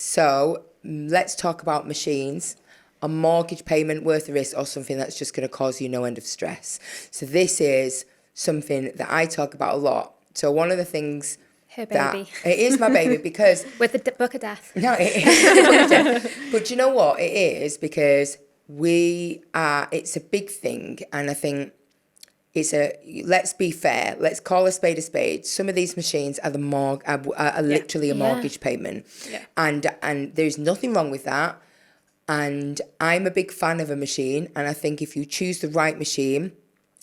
So let's talk about machines. A mortgage payment worth the risk, or something that's just going to cause you no end of stress. So this is something that I talk about a lot. So one of the things Her baby. It is my baby because... With the book of death. No, it is the book of death. But you know what? It is because it's a big thing. And I think let's be fair. Let's call a spade a spade. Some of these machines are literally a mortgage payment. Yeah. And there's nothing wrong with that. And I'm a big fan of a machine. And I think if you choose the right machine,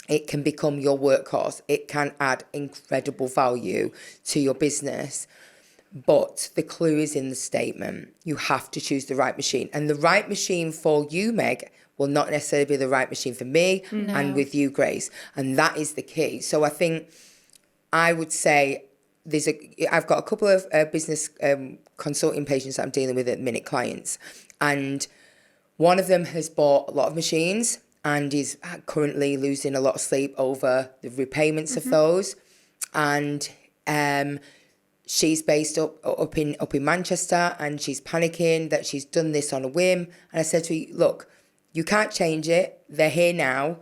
it can become your workhorse. It can add incredible value to your business. But the clue is in the statement. You have to choose the right machine. And the right machine for you, Meg, will not necessarily be the right machine for me and with you, Grace. And that is the key. So I think I would say I've got a couple of business consulting patients that I'm dealing with at the minute, clients. And one of them has bought a lot of machines and is currently losing a lot of sleep over the repayments of those. And she's based up in Manchester, and she's panicking that she's done this on a whim. And I said to her, look, you can't change it. They're here now.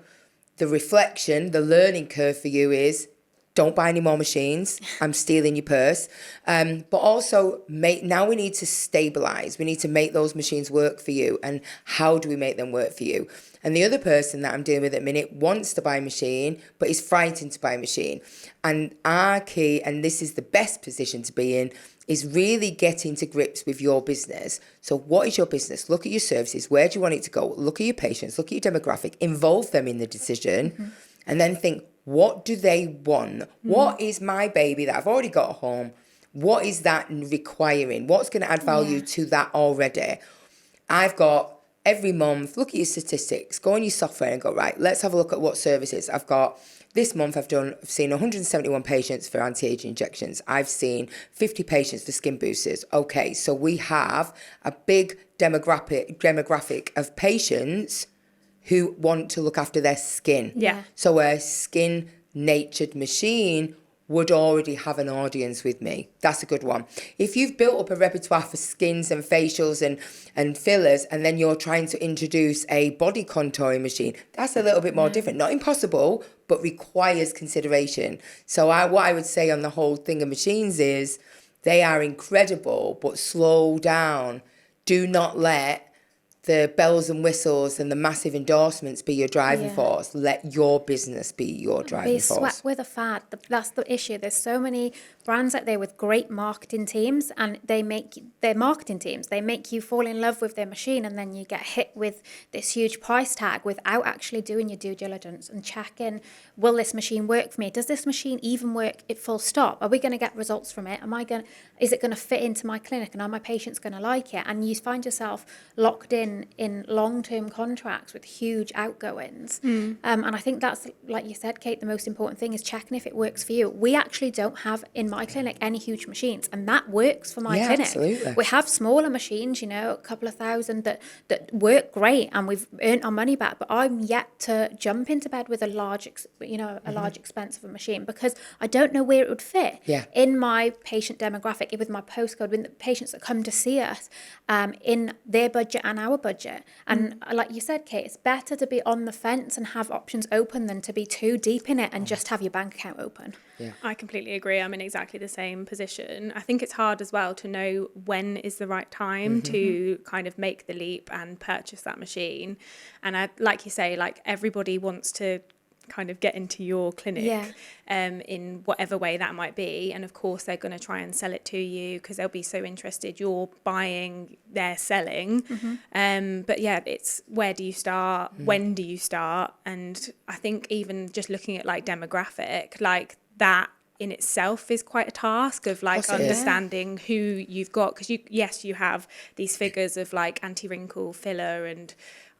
The reflection, the learning curve for you is, don't buy any more machines. I'm stealing your purse. But also, now we need to stabilise. We need to make those machines work for you. And how do we make them work for you? And the other person that I'm dealing with at the minute wants to buy a machine, but is frightened to buy a machine. And our key, and this is the best position to be in, is really getting to grips with your business. So what is your business? Look at your services. Where do you want it to go? Look at your patients. Look at your demographic. Involve them in the decision. And then think, what do they want? What is my baby that I've already got at home? What is that requiring? What's going to add value to that already? I've got every month, look at your statistics, go on your software and go, right, let's have a look at what services. I've got, this month I've seen 171 patients for anti-aging injections. I've seen 50 patients for skin boosters. Okay, so we have a big demographic of patients who want to look after their skin. Yeah. So a skin-natured machine would already have an audience with me. That's a good one. If you've built up a repertoire for skins and facials and fillers, and then you're trying to introduce a body contouring machine, that's a little bit more different. Not impossible, but requires consideration. So what I would say on the whole thing of machines is, they are incredible, but slow down. Do not let the bells and whistles and the massive endorsements be your driving force. Let your business be your driving force. Be swept with a fad. That's the issue. There's so many brands out there with great marketing teams, and their marketing teams, they make you fall in love with their machine, and then you get hit with this huge price tag without actually doing your due diligence and checking, will this machine work for me? Does this machine even work at full stop? Are we going to get results from it? Is it going to fit into my clinic, and are my patients going to like it? And you find yourself locked in long-term contracts with huge outgoings. And I think that's, like you said, Kate, the most important thing is checking if it works for you. We actually don't have in my clinic any huge machines, and that works for my clinic. Absolutely. We have smaller machines, a couple of thousand that work great, and we've earned our money back, but I'm yet to jump into bed with a large expense of a machine, because I don't know where it would fit in my patient demographic, with my postcode, with the patients that come to see us, in their budget and our budget. And like you said, Kate, it's better to be on the fence and have options open than to be too deep in it and just have your bank account open. Yeah. I completely agree. I'm in exactly the same position. I think it's hard as well to know when is the right time to kind of make the leap and purchase that machine. And like you say, like everybody wants to kind of get into your clinic in whatever way that might be, and of course they're going to try and sell it to you because they'll be so interested. You're buying, they're selling. But yeah, it's where do you start, when do you start? And I think even just looking at like demographic, like that in itself is quite a task of like understanding who you've got, because you have these figures of like anti-wrinkle filler and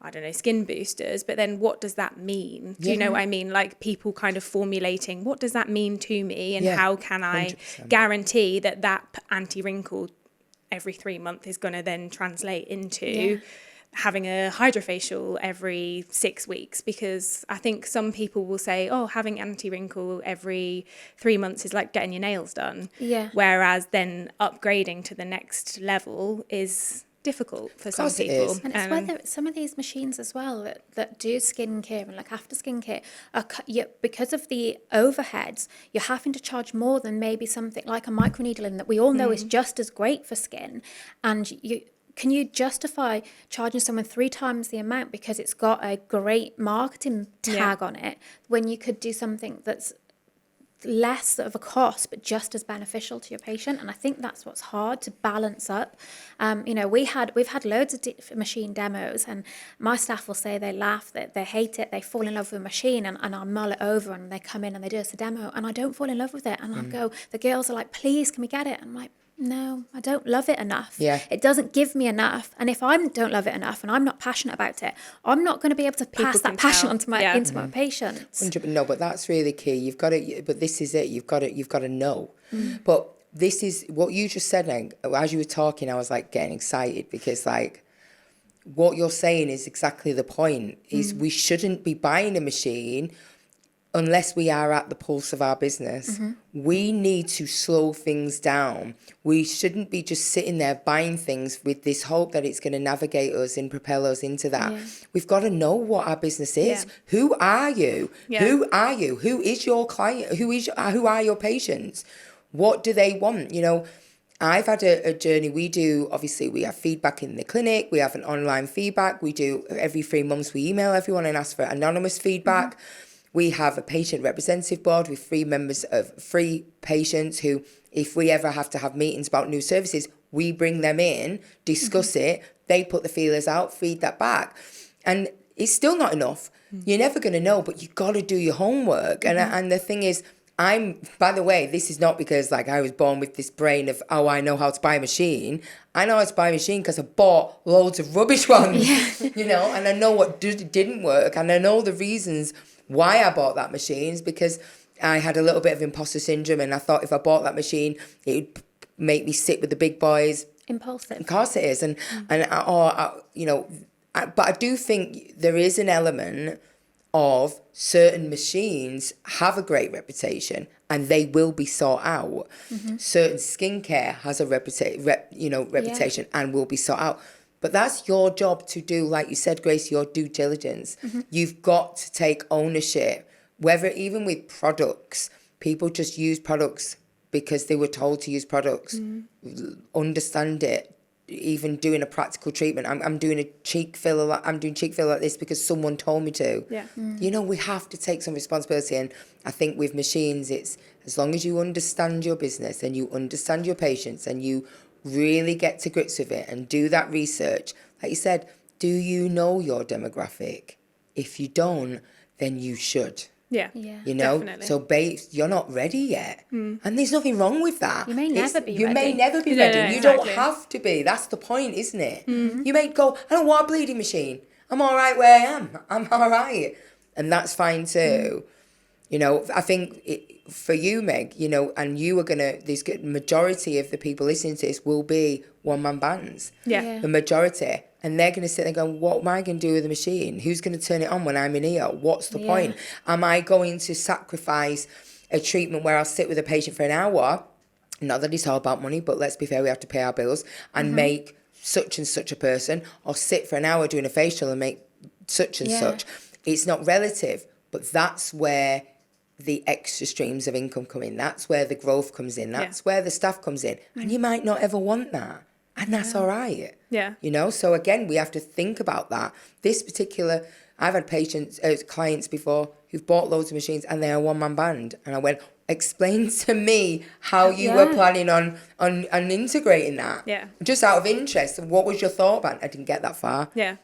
I don't know, skin boosters, but then what does that mean? Do you know what I mean? Like people kind of formulating, what does that mean to me, and how can I 100%. Guarantee that anti-wrinkle every 3 months is going to then translate into having a hydrofacial every 6 weeks, because I think some people will say, oh, having anti-wrinkle every 3 months is like getting your nails done. Yeah. Whereas then upgrading to the next level is difficult for some course it people. is. And it's whether some of these machines as well that do skincare and look after skincare are because of the overheads, you're having to charge more than maybe something like a microneedling that we all know is just as great for skin. And can you justify charging someone 3 times the amount because it's got a great marketing tag on it, when you could do something that's less of a cost but just as beneficial to your patient? And I think that's what's hard to balance up. We've had loads of machine demos, and my staff will say they laugh, that they hate it, they fall in love with a machine, and I mull it over, and they come in and they do us a demo, and I don't fall in love with it, and I go, the girls are like, please, can we get it? And I'm like, no, I don't love it enough. Yeah. It doesn't give me enough. And if I don't love it enough and I'm not passionate about it, I'm not going to be able to pass that can passion tell. onto my into my patients. No, but that's really key. You've got to, but this is it. You've got to know. But this is what you just said. And as you were talking, I was like getting excited because like what you're saying is exactly the point. Is we shouldn't be buying a machine unless we are at the pulse of our business. We need to slow things down. We shouldn't be just sitting there buying things with this hope that it's going to navigate us and propel us into that. We've got to know what our business is. Yeah. Who are you? Yeah. Who are you? Who is your client? Who are your patients? What do they want? I've had a journey. We have feedback in the clinic. We have an online feedback. We do every 3 months, we email everyone and ask for anonymous feedback. We have a patient representative board with 3 members of 3 patients who, if we ever have to have meetings about new services, we bring them in, discuss it, they put the feelers out, feed that back. And it's still not enough. You're never going to know, but you've got to do your homework. And the thing is, by the way, this is not because like I was born with this brain of, oh, I know how to buy a machine. I know how to buy a machine because I bought loads of rubbish ones, and I know what didn't work. And I know the reasons why I bought that machine is because I had a little bit of imposter syndrome, and I thought if I bought that machine, it would make me sit with the big boys. Impulsive. Of course it is. But I do think there is an element of certain machines have a great reputation and they will be sought out. Certain skincare has a reputation and will be sought out. But that's your job to do, like you said, Grace, your due diligence. You've got to take ownership, whether even with products, people just use products because they were told to use products. Understand it. Even doing a practical treatment. I'm doing a cheek filler. I'm doing cheek filler like this because someone told me to. Yeah. We have to take some responsibility. And I think with machines, it's as long as you understand your business and you understand your patients and you really get to grips with it and do that research. Like you said, do you know your demographic? If you don't, then you should. Yeah. Definitely. So you're not ready yet. And there's nothing wrong with that. You may never be ready. You may never be No, ready. no, You exactly. don't have to be. That's the point, isn't it? You may go, I don't want a bleeding machine. I'm all right where I am. I'm all right. And that's fine too. I think for you, Meg, and you are this majority of the people listening to this will be one-man bands. Yeah. The majority. And they're going to sit there going, what am I going to do with the machine? Who's going to turn it on when I'm in here? What's the point? Am I going to sacrifice a treatment where I'll sit with a patient for an hour? Not that it's all about money, but let's be fair, we have to pay our bills and make such and such a person, or sit for an hour doing a facial and make such and such. It's not relative, but that's where the extra streams of income come in. That's where the growth comes in. That's where the staff comes in. And you might not ever want that. And that's all right. Yeah. So again, we have to think about that. This particular, I've had clients before who've bought loads of machines and they're a one-man band. And I went, explain to me how you were planning on integrating that. Yeah. Just out of interest. What was your thought about it? I didn't get that far. Yeah.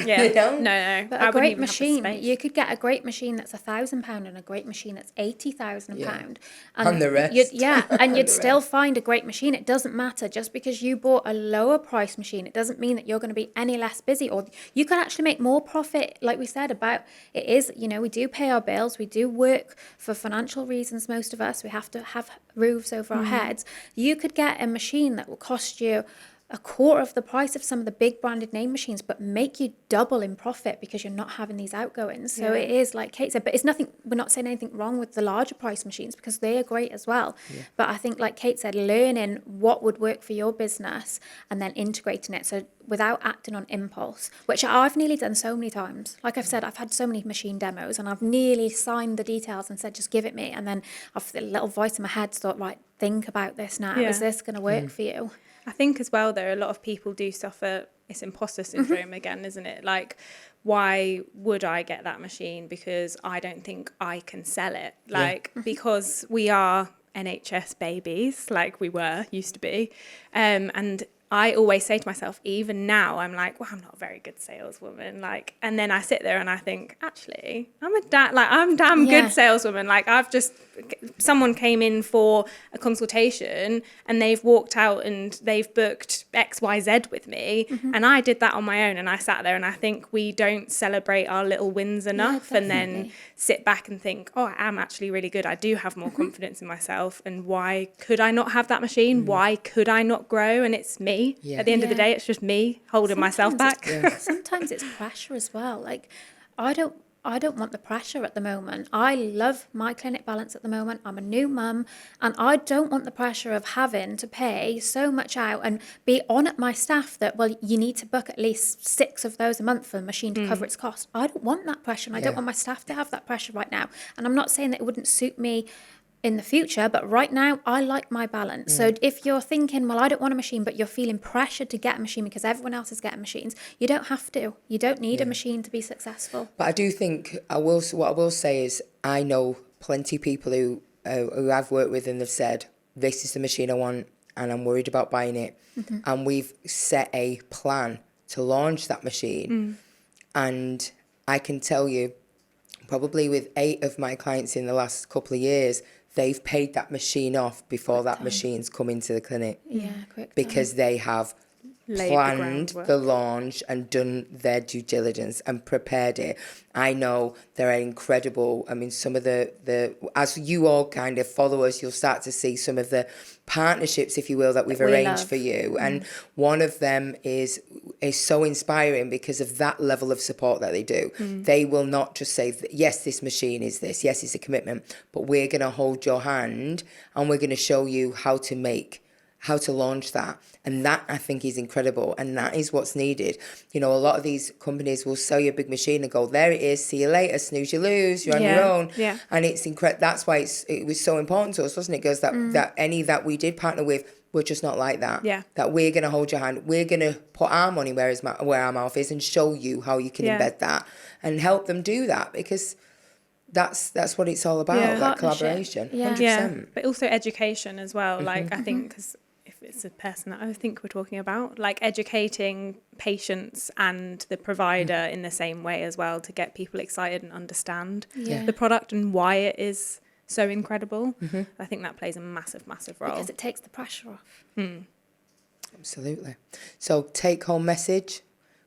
Yeah. No. But I a wouldn't great even have the machine, space. you could get a great machine that's £1,000 and a great machine that's £80,000. And the rest. And you'd still find a great machine. It doesn't matter. Just because you bought a lower price machine, it doesn't mean that you're going to be any less busy, or you could actually make more profit. Like we said about it is, we do pay our bills. We do work for financial reasons. Most of us, we have to have roofs over our heads. You could get a machine that will cost you a quarter of the price of some of the big branded name machines, but make you double in profit because you're not having these outgoings. So it is like Kate said, but it's nothing, we're not saying anything wrong with the larger price machines because they are great as well. But I think, like Kate said, learning what would work for your business and then integrating it. So without acting on impulse, which I've nearly done so many times. Like I've said, I've had so many machine demos and I've nearly signed the details and said, just give it me. And then I've the little voice in my head thought, right, think about this now. Yeah. Is this going to work for you? I think as well, though, a lot of people do suffer, it's imposter syndrome again, isn't it? Like, why would I get that machine? Because I don't think I can sell it. Like, because we are NHS babies, like we used to be. And I always say to myself, even now, I'm like, well, I'm not a very good saleswoman. Like, and then I sit there and I think, actually, I'm damn good saleswoman. Like, someone came in for a consultation and they've walked out and they've booked XYZ with me. And I did that on my own. And I sat there and I think we don't celebrate our little wins enough and then sit back and think, oh, I am actually really good. I do have more confidence in myself. And why could I not have that machine? Why could I not grow? And it's me. At the end of the day, it's just me holding myself back. Sometimes it's pressure as well. Like, I don't want the pressure at the moment. I love my Clinic Balance at the moment. I'm a new mum and I don't want the pressure of having to pay so much out and be on at my staff that, well, you need to book at least 6 of those a month for the machine to cover its cost. I don't want that pressure and I don't want my staff to have that pressure right now. And I'm not saying that it wouldn't suit me in the future, but right now I like my balance. So if you're thinking, well, I don't want a machine, but you're feeling pressured to get a machine because everyone else is getting machines, you don't have to. You don't need a machine to be successful. But I do think what I will say is I know plenty of people who I've worked with and they've said, this is the machine I want and I'm worried about buying it. And we've set a plan to launch that machine. And I can tell you, probably with 8 of my clients in the last couple of years, they've paid that machine off before that machine's come into the clinic. Yeah, quick. Because they have planned the launch and done their due diligence and prepared it. I know they're incredible. I mean, some of the as you all kind of follow us, you'll start to see some of the partnerships, if you will, that we've arranged for you. And one of them is so inspiring because of that level of support that they do. They will not just say, yes, this machine is this, yes, it's a commitment, but we're going to hold your hand and we're going to show you how to launch that. And that, I think, is incredible. And that is what's needed. You know, a lot of these companies will sell you a big machine and go, there it is, see you later, snooze you lose, you're on your own. Yeah. And it's incredible. That's why it was so important to us, wasn't it, girls, that any that we did partner with were just not like that. Yeah. That we're going to hold your hand. We're going to put our money where our mouth is and show you how you can embed that and help them do that, because that's what it's all about, that collaboration. 100%. Yeah, but also education as well. Like, I think, because if it's a person that I think we're talking about, like educating patients and the provider in the same way as well, to get people excited and understand the product and why it is so incredible. I think that plays a massive, massive role. Because it takes the pressure off. Absolutely. So take home message.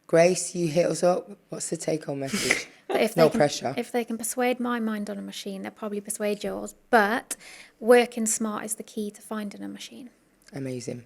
Grace, you hit us up. What's the take home message? Pressure. If they can persuade my mind on a machine, they'll probably persuade yours. But working smart is the key to finding a machine. Amazing.